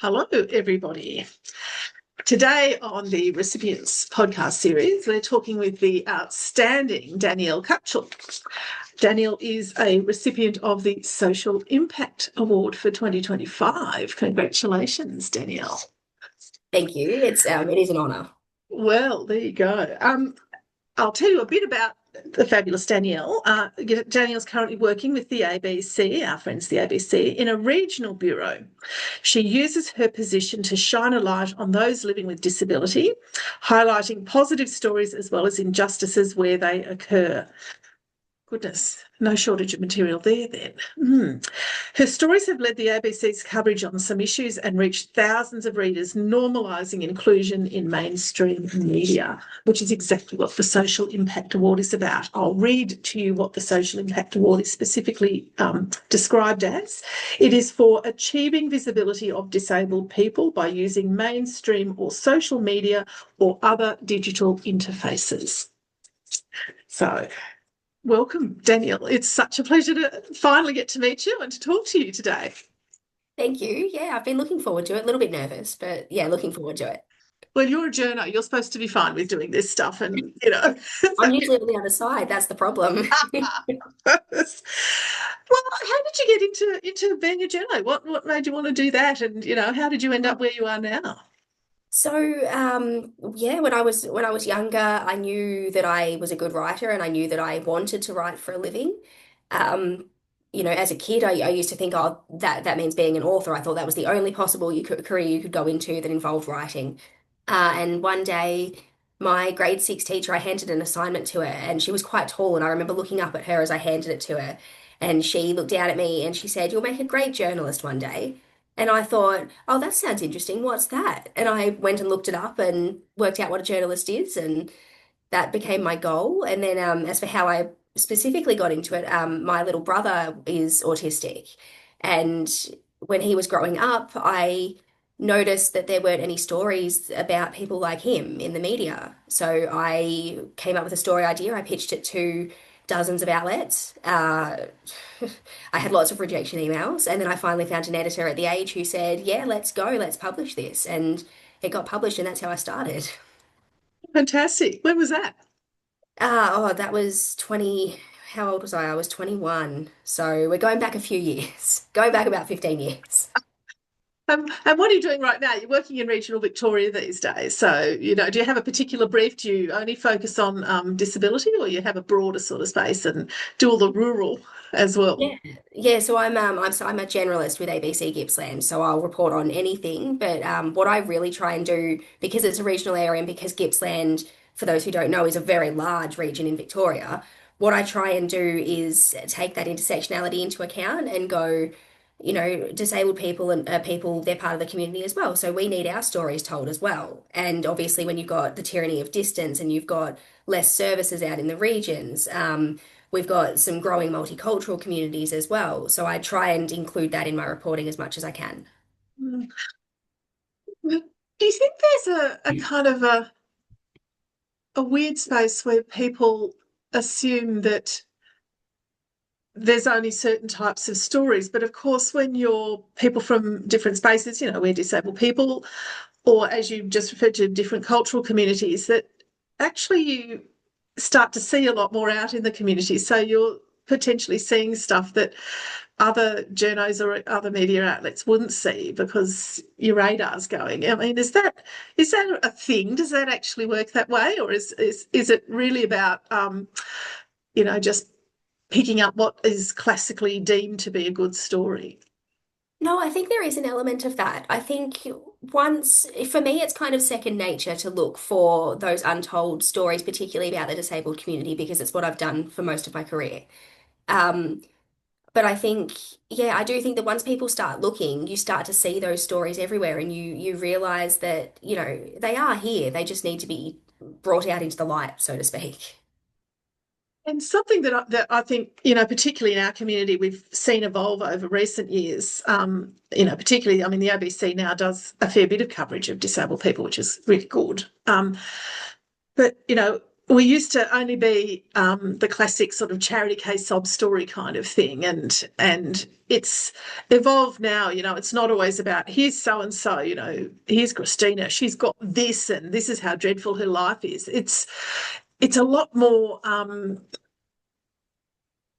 Hello, everybody. Today on the Recipients podcast series, we're talking with the outstanding Danielle Kutchel. Danielle is a recipient of the Social Impact Award for 2025. Congratulations, Danielle. Thank you. It is an honour. Well, there you go. I'll tell you a bit about the fabulous Danielle. Danielle's currently working with the ABC, our friends the ABC, in a regional bureau. She uses her position to shine a light on those living with disability, highlighting positive stories as well as injustices where they occur. Goodness, no shortage of material there then. Her stories have led the ABC's coverage on some issues and reached thousands of readers, normalising inclusion in mainstream media, which is exactly what the Social Impact Award is about. I'll read to you what the Social Impact Award is specifically described as. It is for achieving visibility of disabled people by using mainstream or social media or other digital interfaces. So, welcome, Danielle. It's such a pleasure to finally get to meet you and to talk to you today. Thank you. Yeah, I've been looking forward to it. A little bit nervous, but yeah, looking forward to it. Well, you're a journo. You're supposed to be fine with doing this stuff, and you know. I'm usually on the other side. That's the problem. Well, how did you get into being a journo? What made you want to do that? And how did you end up where you are now? Yeah, when I was younger, I knew that I was a good writer and I knew that I wanted to write for a living. Um, as a kid, I used to think, oh, that means being an author. I thought that was the only possible career you could go into that involved writing. And one day, my grade six teacher, I handed an assignment to her, and she was quite tall, and I remember looking up at her as I handed it to her, and she looked down at me and she said, "You'll make a great journalist one day." And I thought, oh, that sounds interesting. What's that? And I went and looked it up and worked out what a journalist is, and that became my goal. And then, as for how I specifically got into it, my little brother is autistic. And when he was growing up, I noticed that there weren't any stories about people like him in the media. So I came up with a story idea. I pitched it to dozens of outlets. I had lots of rejection emails. And then I finally found an editor at The Age who said, yeah, let's go, let's publish this. And it got published, and that's how I started. Fantastic. When was that? That was 20. How old was I? I was 21. So we're going back a few years, going back about 15 years. And what are you doing right now? You're working in regional Victoria these days. So, do you have a particular brief? Do you only focus on disability, or you have a broader sort of space and do all the rural as well? Yeah. Yeah, so I'm a generalist with ABC Gippsland, so I'll report on anything. But what I really try and do, because it's a regional area and because Gippsland, for those who don't know, is a very large region in Victoria, what I try and do is take that intersectionality into account and go, disabled people and people, they're part of the community as well. So we need our stories told as well. And obviously, when you've got the tyranny of distance and you've got less services out in the regions, we've got some growing multicultural communities as well. So I try and include that in my reporting as much as I can. Mm. Do you think there's a kind of a weird space where people assume that there's only certain types of stories? But of course, when you're people from different spaces, we're disabled people, or as you just referred to, different cultural communities, that actually you start to see a lot more out in the community. So you're potentially seeing stuff that other journos or other media outlets wouldn't see because your radar's going. I mean, is that a thing? Does that actually work that way, or is it really about just picking up what is classically deemed to be a good story? No, I think there is an element of that. I think for me, it's kind of second nature to look for those untold stories, particularly about the disabled community, because it's what I've done for most of my career. Um, But I think, yeah, I do think that once people start looking, you start to see those stories everywhere, and you realize that, they are here. They just need to be brought out into the light, so to speak. And something that I think, particularly in our community, we've seen evolve over recent years, particularly, I mean, the ABC now does a fair bit of coverage of disabled people, which is really good. But, we used to only be the classic sort of charity case sob story kind of thing, and it's evolved now. It's not always about here's so and so. Here's Christina. She's got this, and this is how dreadful her life is. It's a lot more.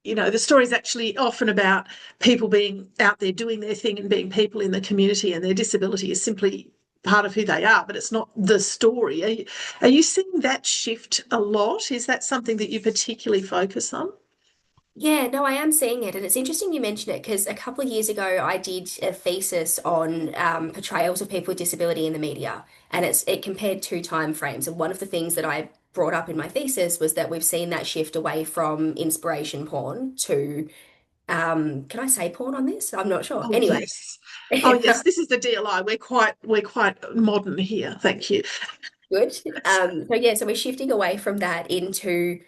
The story is actually often about people being out there doing their thing and being people in the community, and their disability is simply part of who they are, but it's not the story. Are you seeing that shift a lot? Is that something that you particularly focus on? Yeah, no, I am seeing it, and it's interesting you mention it because a couple of years ago I did a thesis on portrayals of people with disability in the media, and it compared two time frames. And one of the things that I brought up in my thesis was that we've seen that shift away from inspiration porn to, can I say porn on this? I'm not sure. Oh Anyway, yes. Oh yes, this is the DLI. We're quite modern here. Thank you. good. So yeah, so we're shifting away from that into,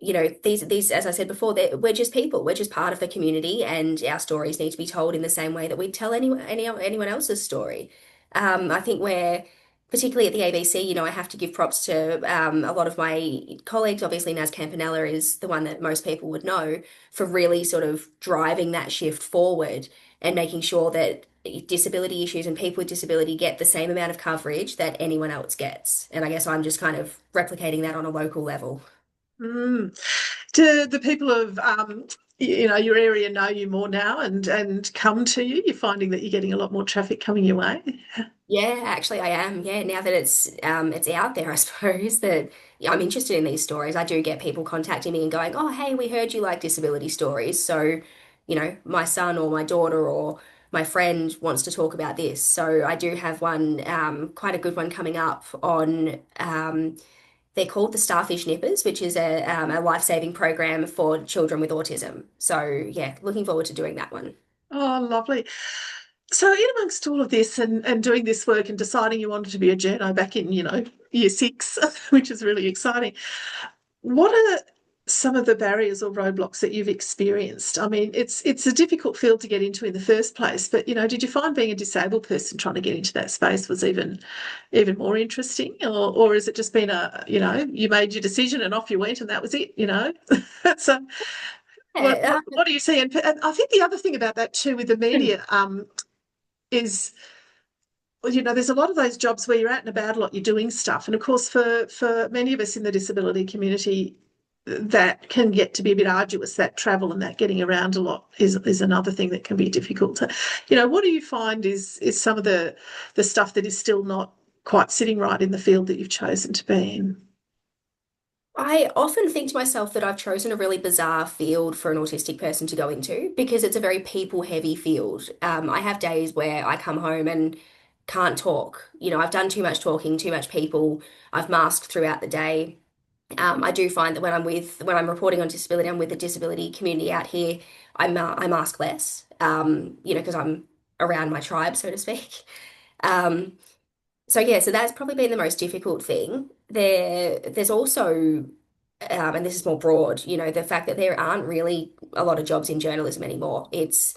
these, as I said before, that we're just people. We're just part of the community, and our stories need to be told in the same way that we tell anyone else's story. I think we're particularly at the ABC, I have to give props to a lot of my colleagues. Obviously, Naz Campanella is the one that most people would know for really sort of driving that shift forward and making sure that disability issues and people with disability get the same amount of coverage that anyone else gets. And I guess I'm just kind of replicating that on a local level. Mm. Do the people of your area know you more now and come to you? You're finding that you're getting a lot more traffic coming your way? Yeah, actually I am. Yeah, now that it's out there, I suppose that I'm interested in these stories. I do get people contacting me and going, "Oh, hey, we heard you like disability stories. So, my son or my daughter or my friend wants to talk about this." So I do have one, quite a good one coming up on they're called the Starfish Nippers, which is a life-saving program for children with autism. So yeah, looking forward to doing that one. Oh, lovely. So, in amongst all of this and doing this work and deciding you wanted to be a journo back in, year six, which is really exciting, what are some of the barriers or roadblocks that you've experienced? I mean, it's a difficult field to get into in the first place, but did you find being a disabled person trying to get into that space was even more interesting, or has it just been you made your decision and off you went and that was it? So what Yeah, what, what do you see? And I think the other thing about that too with the media is there's a lot of those jobs where you're out and about a lot, you're doing stuff. And of course, for many of us in the disability community, that can get to be a bit arduous, that travel and that getting around a lot is another thing that can be difficult. What do you find is some of the stuff that is still not quite sitting right in the field that you've chosen to be in? I often think to myself that I've chosen a really bizarre field for an autistic person to go into because it's a very people-heavy field. I have days where I come home and can't talk. I've done too much talking, too much people. I've masked throughout the day. I do find that when I'm reporting on disability, I'm with the disability community out here. I mask less, because I'm around my tribe, so to speak. Um, so yeah, so that's probably been the most difficult thing. There's also, and this is more broad, the fact that there aren't really a lot of jobs in journalism anymore. It's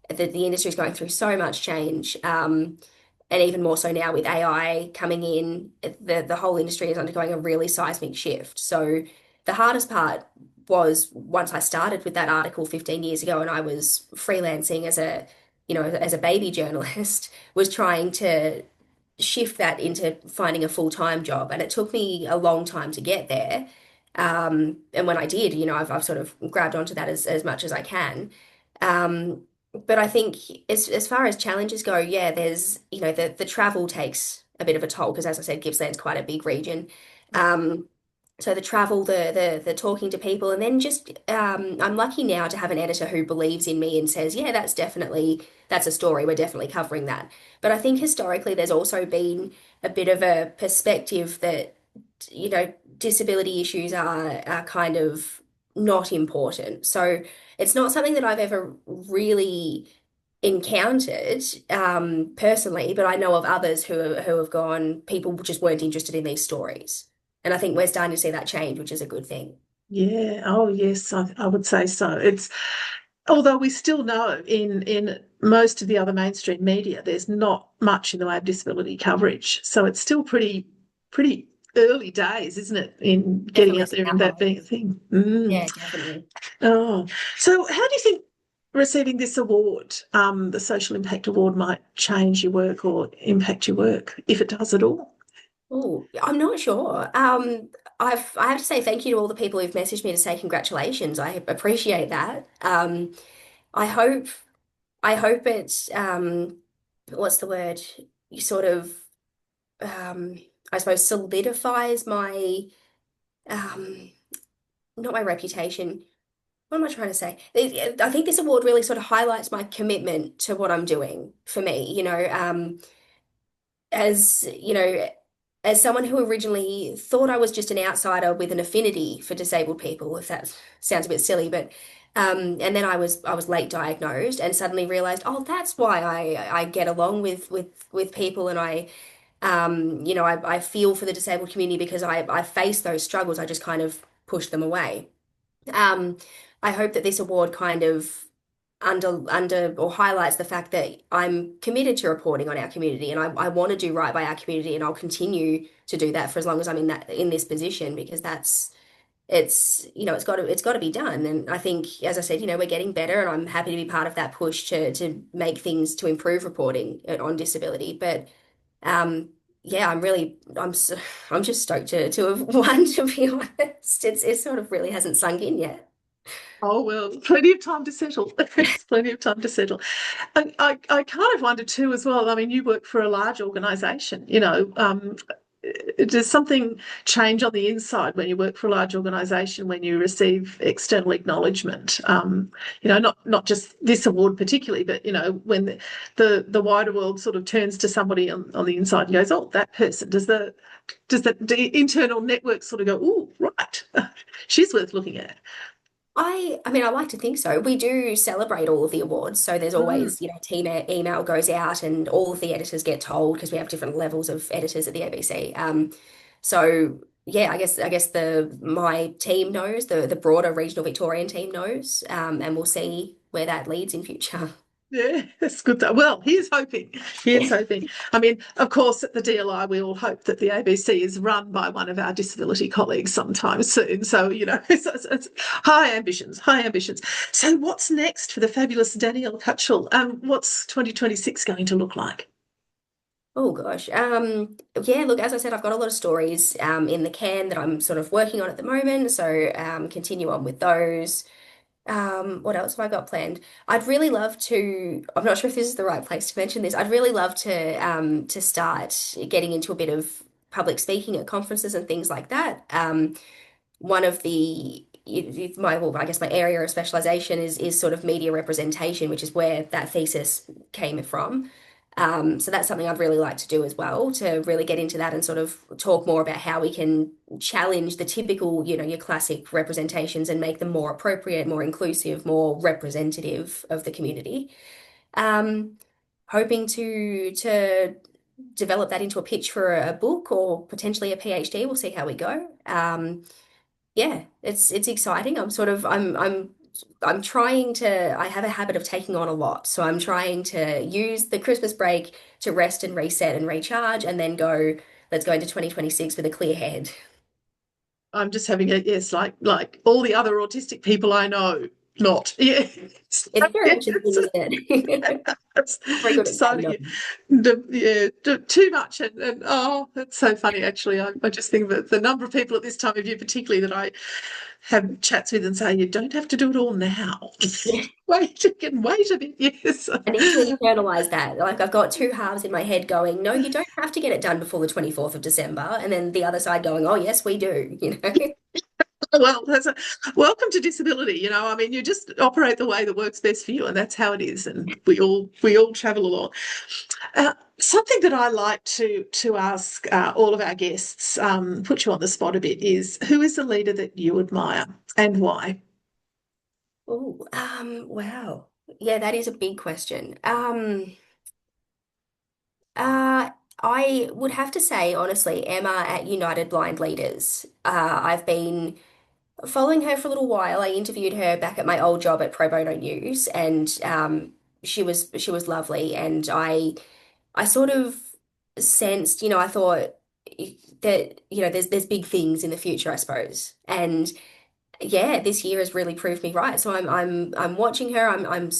the industry is going through so much change, and even more so now with AI coming in, the whole industry is undergoing a really seismic shift. So the hardest part was once I started with that article 15 years ago, and I was freelancing as a baby journalist, was trying to shift that into finding a full-time job. And it took me a long time to get there. And when I did, I've sort of grabbed onto that as much as I can. Um, but I think as far as challenges go, yeah, there's, the travel takes a bit of a toll because as I said, Gippsland's quite a big region. Um, so the travel, the talking to people, and then just I'm lucky now to have an editor who believes in me and says, yeah, that's a story. We're definitely covering that. But I think historically there's also been a bit of a perspective that, disability issues are kind of not important. So it's not something that I've ever really encountered personally, but I know of others who have gone, people just weren't interested in these stories. And I think we're starting to see that change, which is a good thing. Yeah. Oh, yes, I would say so. It's although we still know in most of the other mainstream media, there's not much in the way of disability coverage. So it's still pretty early days, isn't it, in getting Definitely out some there and that being a outliers. thing. Yeah, definitely. Oh, so how do you think receiving this award, the Social Impact Award, might change your work or impact your work, if it does at all? Oh, I'm not sure. I have to say thank you to all the people who've messaged me to say congratulations. I appreciate that. I hope I hope it what's the word? You sort of um I suppose solidifies my um not my reputation. What am I trying to say? I think this award really sort of highlights my commitment to what I'm doing for me, as as someone who originally thought I was just an outsider with an affinity for disabled people, if that sounds a bit silly, but and then I was late diagnosed and suddenly realized, oh, that's why I get along with people, and I feel for the disabled community because I face those struggles. I just kind of push them away. Um, I hope that this award kind of under or highlights the fact that I'm committed to reporting on our community, and I want to do right by our community, and I'll continue to do that for as long as I'm in this position, because it's got to be done. And I think, as I said, we're getting better, and I'm happy to be part of that push to make things to improve reporting on disability. But yeah, I'm just stoked to have won, to be honest. It sort of really hasn't sunk in yet. Oh, well, plenty of time to settle. There's plenty of time to settle. And I kind of wonder too, as well. I mean, you work for a large organisation, does something change on the inside when you work for a large organisation, when you receive external acknowledgement? Not just this award particularly, but when the wider world sort of turns to somebody on the inside and goes, "Oh, that person." Does the internal network sort of go, "Oh, right, she's worth looking at." I mean, I like to think so. We do celebrate all of the awards. So there's Mm. always, team email goes out and all of the editors get told, because we have different levels of editors at the ABC. So yeah, I guess the my team knows, the broader regional Victorian team knows, and we'll see where that leads in future. Yeah, that's good. Well, here's hoping. Here's hoping. I mean, of course, at the DLI, we all hope that the ABC is run by one of our disability colleagues sometime soon. So, it's high ambitions, high ambitions. So, what's next for the fabulous Danielle Kutchel? What's 2026 going to look like? Oh gosh. Yeah, look, as I said, I've got a lot of stories in the can that I'm sort of working on at the moment. So continue on with those. What else have I got planned? I'd really love to, I'm not sure if this is the right place to mention this. I'd really love to start getting into a bit of public speaking at conferences and things like that. One of well, I guess my area of specialization is sort of media representation, which is where that thesis came from. So that's something I'd really like to do as well, to really get into that and sort of talk more about how we can challenge the typical, your classic representations and make them more appropriate, more inclusive, more representative of the community. Um, Hoping to develop that into a pitch for a book or potentially a PhD. We'll see how we go. Yeah, it's exciting. I'm trying to, I have a habit of taking on a lot. So I'm trying to use the Christmas break to rest and reset and recharge, and then let's go into 2026 with a clear head. I'm just having a yes, like all the other autistic people I know, not. Yeah. It's very much a thing, Yes. isn't it? That's Not very good at saying no. deciding too much and oh, that's so funny actually. I just think that the number of people at this time of year particularly that I have chats with and say you don't have to do it all now. Wait a bit, yes. I need to internalize that. Like, I've got two halves in my head going, no, you don't have to get it done before the 24th of December. And then the other side going, oh, yes, we do. Well, welcome to disability. I mean, you just operate the way that works best for you, and that's how it is. And we all travel along. Something that I like to ask all of our guests, put you on the spot a bit, is who is the leader that you admire and why? Oh, wow. Yeah, that is a big question. Uh, I would have to say, honestly, Emma at United Blind Leaders. I've been following her for a little while. I interviewed her back at my old job at Pro Bono News, and she was lovely. And I sort of sensed, I thought that, there's big things in the future, I suppose. And yeah, this year has really proved me right. So I'm watching her. I'm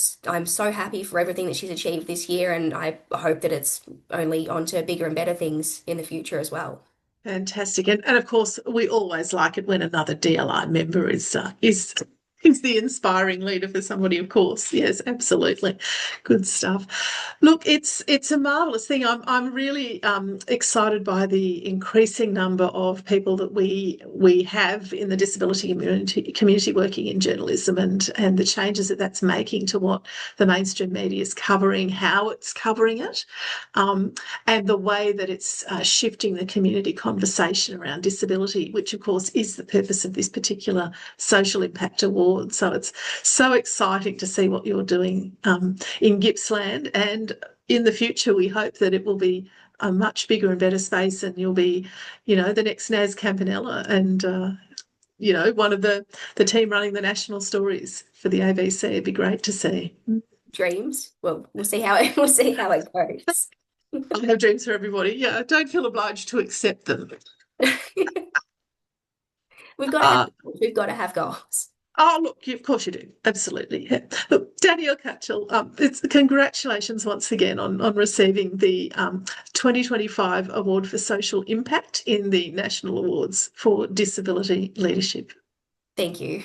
so happy for everything that she's achieved this year, and I hope that it's only on to bigger and better things in the future as well. Fantastic. And of course, we always like it when another DLI member is the inspiring leader for somebody, of course. Yes, absolutely. Good stuff. Look, it's a marvelous thing. I'm really excited by the increasing number of people that we have in the disability community working in journalism, and the changes that that's making to what the mainstream media is covering, how it's covering it. And the way that it's shifting the community conversation around disability, which of course is the purpose of this particular social impact award. So it's so exciting to see what you're doing in Gippsland, and in the future we hope that it will be a much bigger and better space, and you'll be, the next Naz Campanella, and one of the team running the national stories for the ABC. It'd be great to see. Dreams. Well, we'll see how it we'll see how it goes. I have dreams for everybody. Yeah, don't feel obliged to accept them. We've got to have Uh, goals. We've got to have goals. oh, look, of course you do. Absolutely. Yeah. Look, Danielle Kutchel, it's congratulations once again on receiving the 2025 Award for Social Impact in the National Awards for Disability Leadership. Thank you.